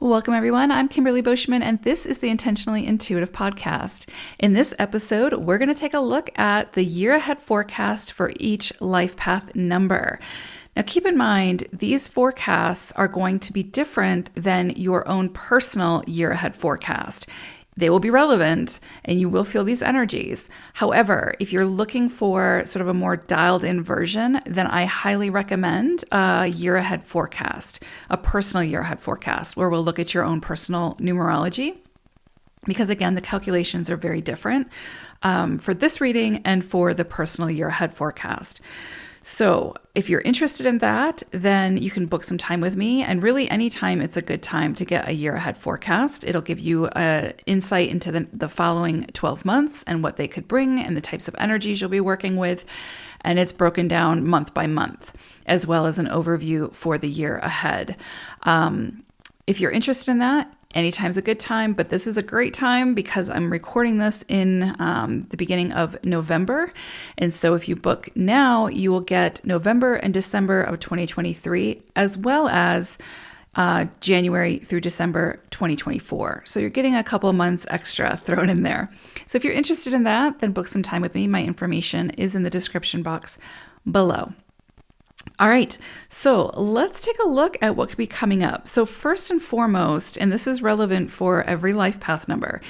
Welcome, everyone. I'm Kimberly Boschman, and this is the Intentionally Intuitive Podcast. In this episode, we're going to take a look at the year ahead forecast for each life path number. Now, keep in mind, these forecasts are going to be different than your own personal year ahead forecast. They will be relevant and you will feel these energies. However, if you're looking for sort of a more dialed in version, then I highly recommend a year ahead forecast, a personal year ahead forecast, where we'll look at your own personal numerology. Because again, the calculations are very different for this reading and for the personal year ahead forecast. So if you're interested in that, then you can book some time with me. And really anytime it's a good time to get a year ahead forecast. It'll give you an insight into the following 12 months and what they could bring and the types of energies you'll be working with. And it's broken down month by month, as well as an overview for the year ahead. If you're interested in that, anytime's a good time, but this is a great time because I'm recording this in the beginning of November. And so if you book now, you will get November and December of 2023, as well as January through December 2024. So you're getting a couple of months extra thrown in there. So if you're interested in that, then book some time with me. My information is in the description box below. All right, so let's take a look at what could be coming up. So first and foremost, and this is relevant for every life path number,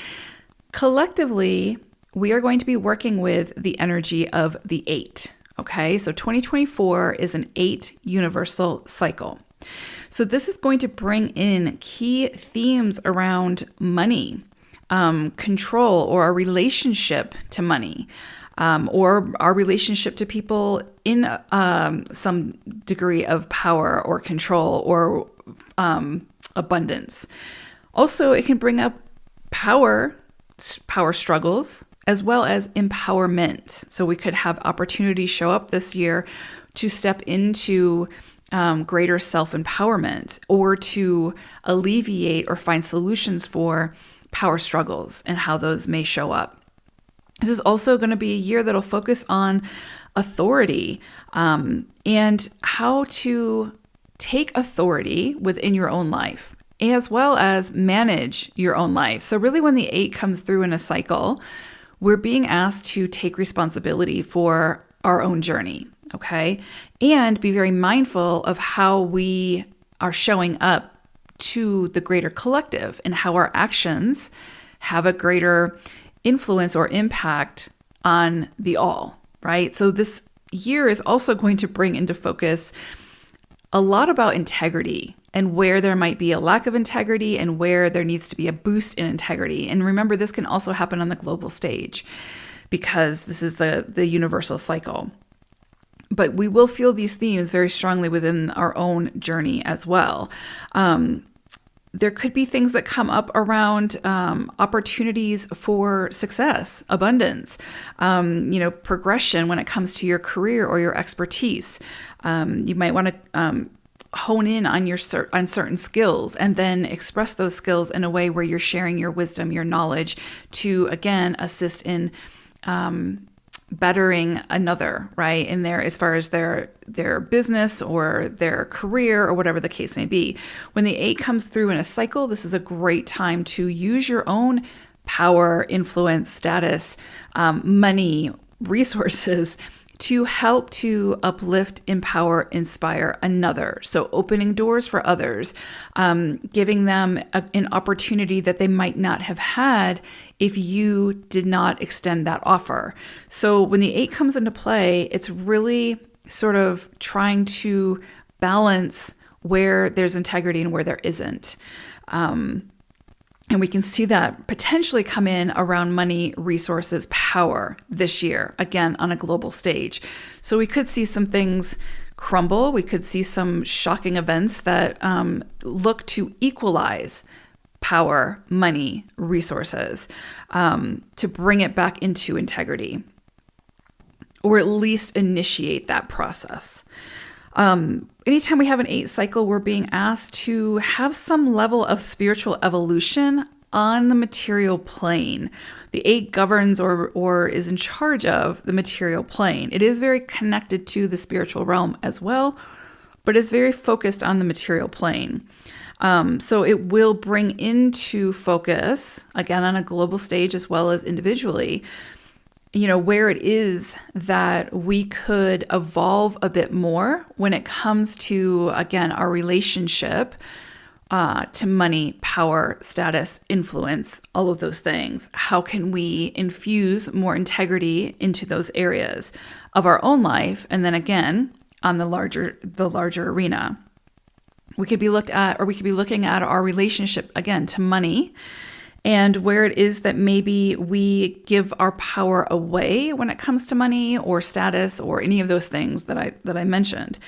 collectively, we are going to be working with the energy of the 8. Okay, so 2024 is an 8 universal cycle. So this is going to bring in key themes around money, control, or our relationship to money. Or our relationship to people in some degree of power or control or abundance. Also, it can bring up power struggles, as well as empowerment. So we could have opportunities show up this year to step into greater self-empowerment or to alleviate or find solutions for power struggles and how those may show up. This is also going to be a year that'll focus on authority and how to take authority within your own life, as well as manage your own life. So really when the 8 comes through in a cycle, we're being asked to take responsibility for our own journey, okay? And be very mindful of how we are showing up to the greater collective and how our actions have a greater influence or impact on the all, right? So this year is also going to bring into focus a lot about integrity and where there might be a lack of integrity and where there needs to be a boost in integrity. And remember, this can also happen on the global stage because this is the universal cycle. But we will feel these themes very strongly within our own journey as well. There could be things that come up around opportunities for success, abundance, progression when it comes to your career or your expertise. You might want to hone in on on certain skills and then express those skills in a way where you're sharing your wisdom, your knowledge to, again, assist in bettering another, right? In there, as far as their business or their career or whatever the case may be. When the 8 comes through in a cycle, this is a great time to use your own power, influence, status, money, resources to help to uplift, empower, inspire another. So opening doors for others, giving them an opportunity that they might not have had if you did not extend that offer. So when the 8 comes into play, it's really sort of trying to balance where there's integrity and where there isn't. And we can see that potentially come in around money, resources, power this year, again, on a global stage. So we could see some things crumble. We could see some shocking events that look to equalize power, money, resources, to bring it back into integrity, or at least initiate that process. Anytime we have an 8 cycle, we're being asked to have some level of spiritual evolution on the material plane. The 8 governs or is in charge of the material plane. It is very connected to the spiritual realm as well, but is very focused on the material plane. So it will bring into focus, again, on a global stage as well as individually, where it is that we could evolve a bit more when it comes to, again, our relationship to money, power, status, influence, all of those things. How can we infuse more integrity into those areas of our own life? And then again, on the larger arena, we could be looking at our relationship again to money, and where it is that maybe we give our power away when it comes to money or status or any of those things that I mentioned.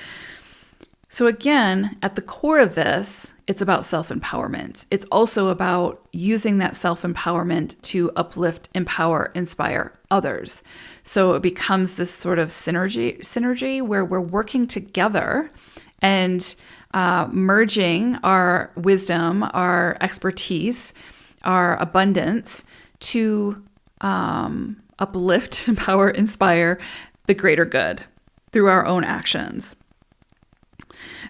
So again, at the core of this, it's about self-empowerment. It's also about using that self-empowerment to uplift, empower, inspire others. So it becomes this sort of synergy where we're working together and merging our wisdom, our expertise, our abundance to uplift, empower, inspire the greater good through our own actions.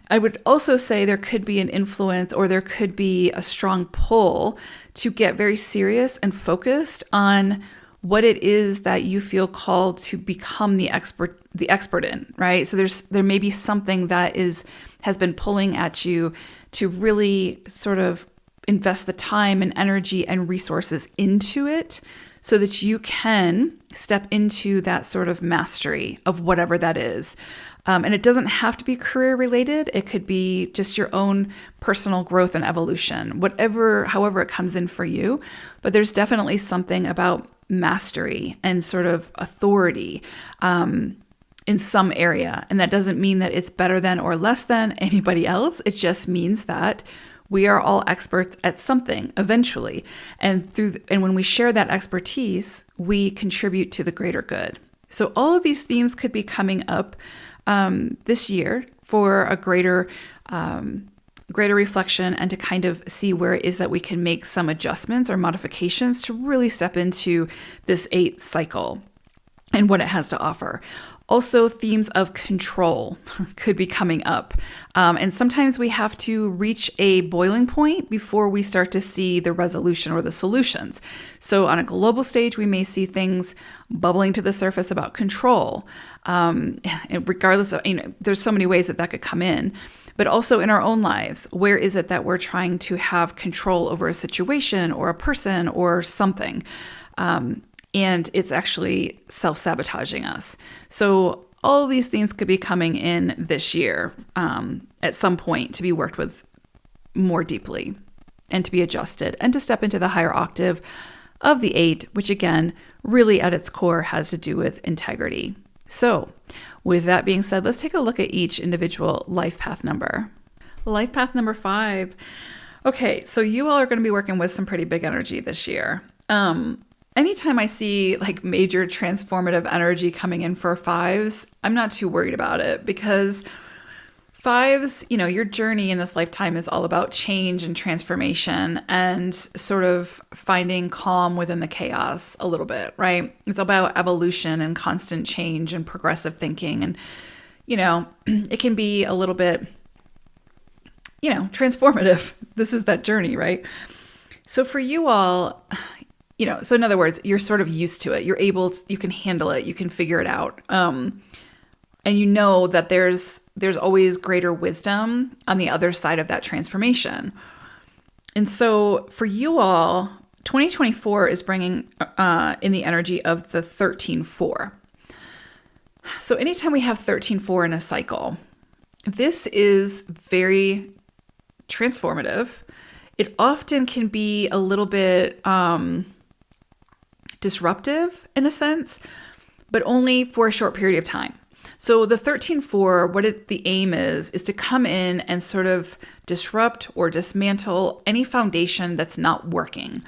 I would also say there could be an influence, or there could be a strong pull to get very serious and focused on what it is that you feel called to become the expert in, right? So there may be something that has been pulling at you to really sort of invest the time and energy and resources into it so that you can step into that sort of mastery of whatever that is. And it doesn't have to be career related. It could be just your own personal growth and evolution, however it comes in for you. But there's definitely something about mastery and sort of authority in some area. And that doesn't mean that it's better than or less than anybody else. It just means that we are all experts at something eventually. And when we share that expertise, we contribute to the greater good. So all of these themes could be coming up this year for a greater reflection, and to kind of see where it is that we can make some adjustments or modifications to really step into this 8 cycle and what it has to offer. Also, themes of control could be coming up. And sometimes we have to reach a boiling point before we start to see the resolution or the solutions. So on a global stage, we may see things bubbling to the surface about control. And regardless of, there's so many ways that could come in. But also in our own lives, where is it that we're trying to have control over a situation or a person or something? And it's actually self-sabotaging us. So all these themes could be coming in this year at some point to be worked with more deeply and to be adjusted and to step into the higher octave of the 8, which again, really at its core has to do with integrity. So with that being said, let's take a look at each individual life path number. Life path number 5. Okay, so you all are going to be working with some pretty big energy this year. Anytime I see like major transformative energy coming in for 5s, I'm not too worried about it, because 5s, your journey in this lifetime is all about change and transformation and sort of finding calm within the chaos a little bit, right? It's about evolution and constant change and progressive thinking. And, it can be a little bit, transformative. This is that journey, right? So for you all, so in other words, you're sort of used to it. You can handle it. You can figure it out. And you know that there's always greater wisdom on the other side of that transformation. And so for you all, 2024 is bringing in the energy of the 13-4. So anytime we have 13-4 in a cycle, this is very transformative. It often can be a little bit disruptive in a sense, but only for a short period of time. So the 13-4, the aim is to come in and sort of disrupt or dismantle any foundation that's not working.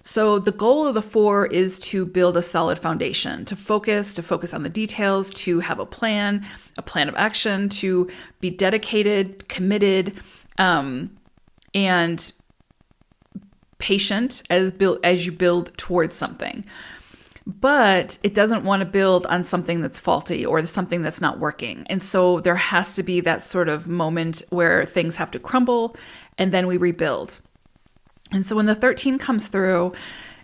So the goal of the 4 is to build a solid foundation, to focus on the details, to have a plan of action, to be dedicated, committed, and patient as you build towards something. But it doesn't want to build on something that's faulty or something that's not working. And so there has to be that sort of moment where things have to crumble and then we rebuild. And so when the 13 comes through,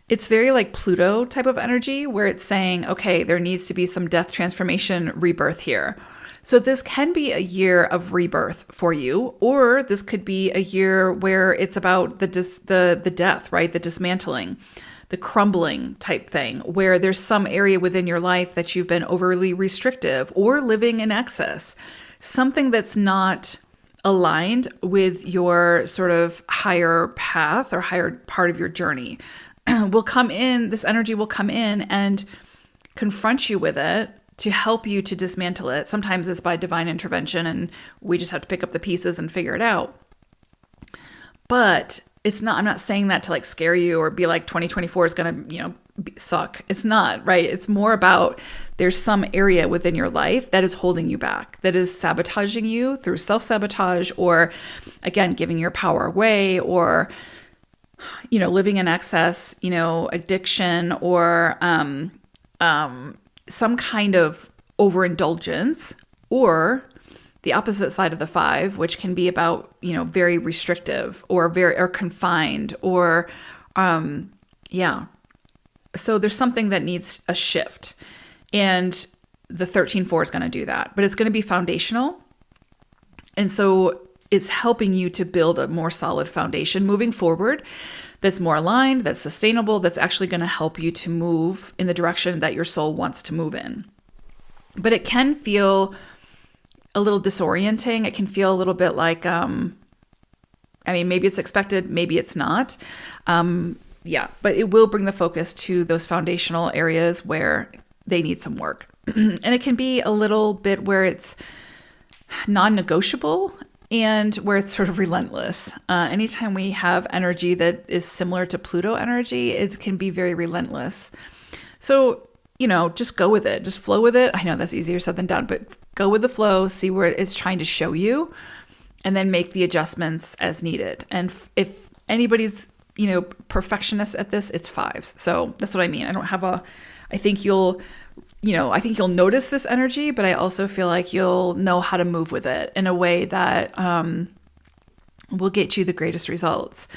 it's very like Pluto type of energy where it's saying, okay, there needs to be some death, transformation, rebirth here. So this can be a year of rebirth for you, or this could be a year where it's about the death, right? The dismantling, the crumbling type thing, where there's some area within your life that you've been overly restrictive or living in excess, something that's not aligned with your sort of higher path or higher part of your journey will come in. This energy will come in and confront you with it to help you to dismantle it. Sometimes it's by divine intervention and we just have to pick up the pieces and figure it out. But it's not, I'm not saying that to like scare you or be like 2024 is going to, suck. It's not, right? It's more about there's some area within your life that is holding you back, that is sabotaging you through self-sabotage or again, giving your power away or, living in excess, addiction or, some kind of overindulgence, or the opposite side of the 5, which can be about, very restrictive or very confined or, So there's something that needs a shift, and the 13-4 is going to do that, but it's going to be foundational. And so it's helping you to build a more solid foundation moving forward that's more aligned, that's sustainable, that's actually going to help you to move in the direction that your soul wants to move in. But it can feel a little disorienting. It can feel a little bit like, maybe it's expected, maybe it's not. But it will bring the focus to those foundational areas where they need some work. And it can be a little bit where it's non-negotiable and where it's sort of relentless. Anytime we have energy that is similar to Pluto energy, it can be very relentless. So, just go with it. Just flow with it. I know that's easier said than done, but go with the flow, see where it's trying to show you, and then make the adjustments as needed. And if anybody's, perfectionist at this, it's 5s. So that's what I mean. I think you'll notice this energy, but I also feel like you'll know how to move with it in a way that will get you the greatest results.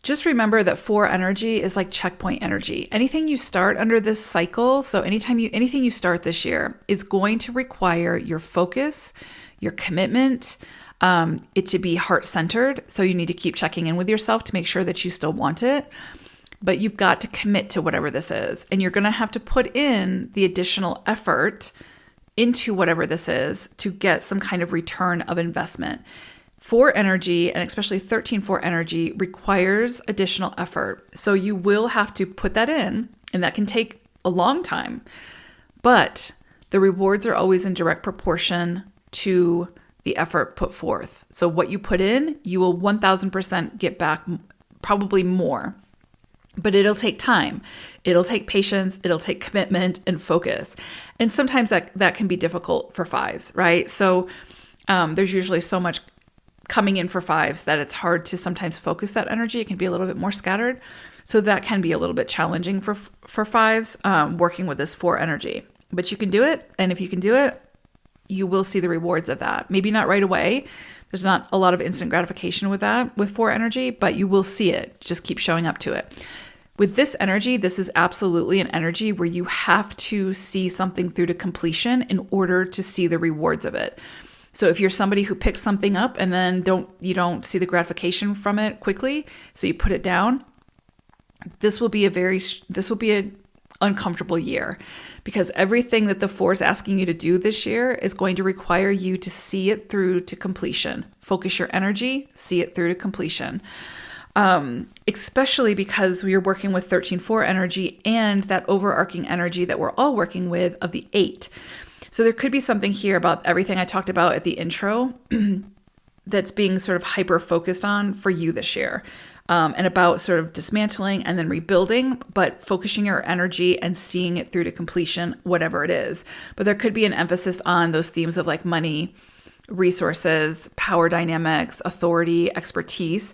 Just remember that 4 energy is like checkpoint energy. Anything you start under this cycle, so anything you start this year is going to require your focus, your commitment, it to be heart-centered. So you need to keep checking in with yourself to make sure that you still want it. But you've got to commit to whatever this is. And you're going to have to put in the additional effort into whatever this is to get some kind of return of investment. 4 energy, and especially 13-4 energy, requires additional effort. So you will have to put that in, and that can take a long time. But the rewards are always in direct proportion to the effort put forth. So what you put in, you will 1000% get back, probably more. But it'll take time. It'll take patience. It'll take commitment and focus. And sometimes that can be difficult for 5s, right? So there's usually so much coming in for 5s that it's hard to sometimes focus that energy. It can be a little bit more scattered. So that can be a little bit challenging for 5s working with this 4 energy. But you can do it. And if you can do it, you will see the rewards of that. Maybe not right away. There's not a lot of instant gratification with that, with 4 energy, but you will see it. Just keep showing up to it. With this energy, this is absolutely an energy where you have to see something through to completion in order to see the rewards of it. So if you're somebody who picks something up and then you don't see the gratification from it quickly, so you put it down, this will be a uncomfortable year, because everything that the 4 is asking you to do this year is going to require you to see it through to completion. Focus your energy, see it through to completion. Especially because we are working with 13-4 energy and that overarching energy that we're all working with of the 8. So there could be something here about everything I talked about at the intro that's being sort of hyper-focused on for you this year. And about sort of dismantling and then rebuilding, but focusing your energy and seeing it through to completion, whatever it is. But there could be an emphasis on those themes of like money, resources, power dynamics, authority, expertise.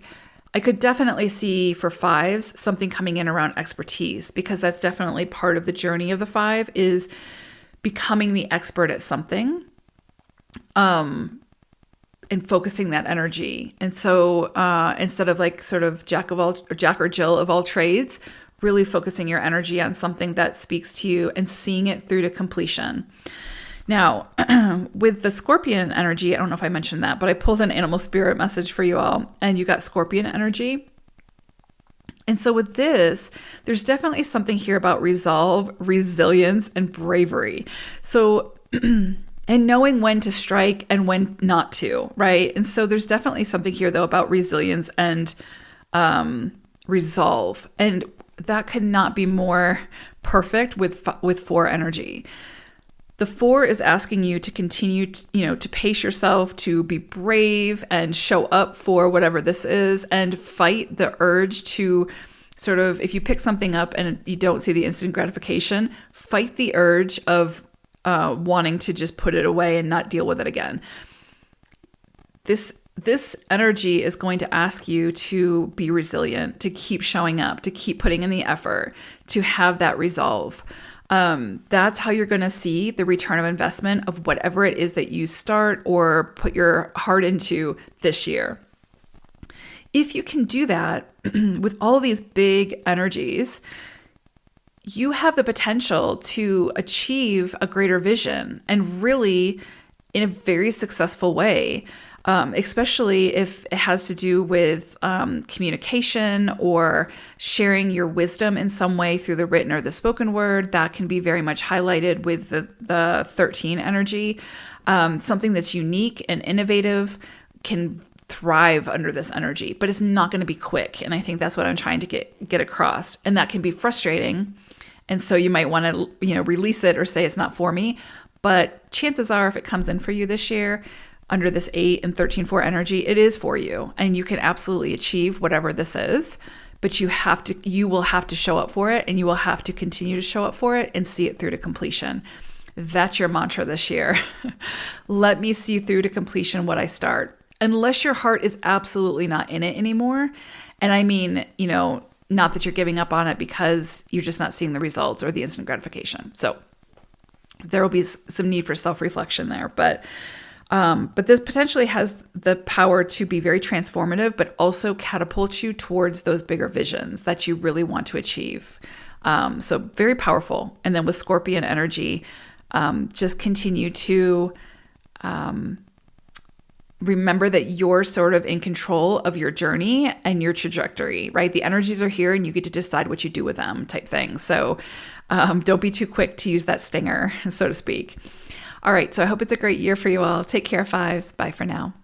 I could definitely see for 5s something coming in around expertise, because that's definitely part of the journey of the 5 is becoming the expert at something. and focusing that energy. And so instead of like sort of Jack or Jill of all trades, really focusing your energy on something that speaks to you and seeing it through to completion. Now, with the Scorpion energy, I don't know if I mentioned that, but I pulled an animal spirit message for you all, and you got Scorpion energy. And so with this, there's definitely something here about resolve, resilience, and bravery. So, and knowing when to strike and when not to, right? And so there's definitely something here, though, about resilience and resolve. And that could not be more perfect with 4 energy. The 4 is asking you to continue, to pace yourself, to be brave and show up for whatever this is, and fight the urge to sort of, if you pick something up and you don't see the instant gratification, fight the urge of wanting to just put it away and not deal with it again. This energy is going to ask you to be resilient, to keep showing up, to keep putting in the effort, to have that resolve. That's how you're going to see the return of investment of whatever it is that you start or put your heart into this year. If you can do that with all these big energies, you have the potential to achieve a greater vision, and really in a very successful way. Especially if it has to do with communication or sharing your wisdom in some way through the written or the spoken word. That can be very much highlighted with the 13 energy. Something that's unique and innovative can thrive under this energy, but it's not going to be quick. And I think that's what I'm trying to get across. And that can be frustrating. And so you might want to, release it or say it's not for me. But chances are, if it comes in for you this year, under this 8 and 13-4 energy, it is for you, and you can absolutely achieve whatever this is, but you will have to show up for it, and you will have to continue to show up for it and see it through to completion. That's your mantra this year. Let me see through to completion what I start, unless your heart is absolutely not in it anymore. And I mean, not that you're giving up on it because you're just not seeing the results or the instant gratification. So there will be some need for self-reflection there, but this potentially has the power to be very transformative, but also catapult you towards those bigger visions that you really want to achieve. So very powerful. And then with Scorpion energy, just continue to remember that you're sort of in control of your journey and your trajectory, right? The energies are here and you get to decide what you do with them, type thing. So don't be too quick to use that stinger, so to speak. All right, so I hope it's a great year for you all. Take care, 5s. Bye for now.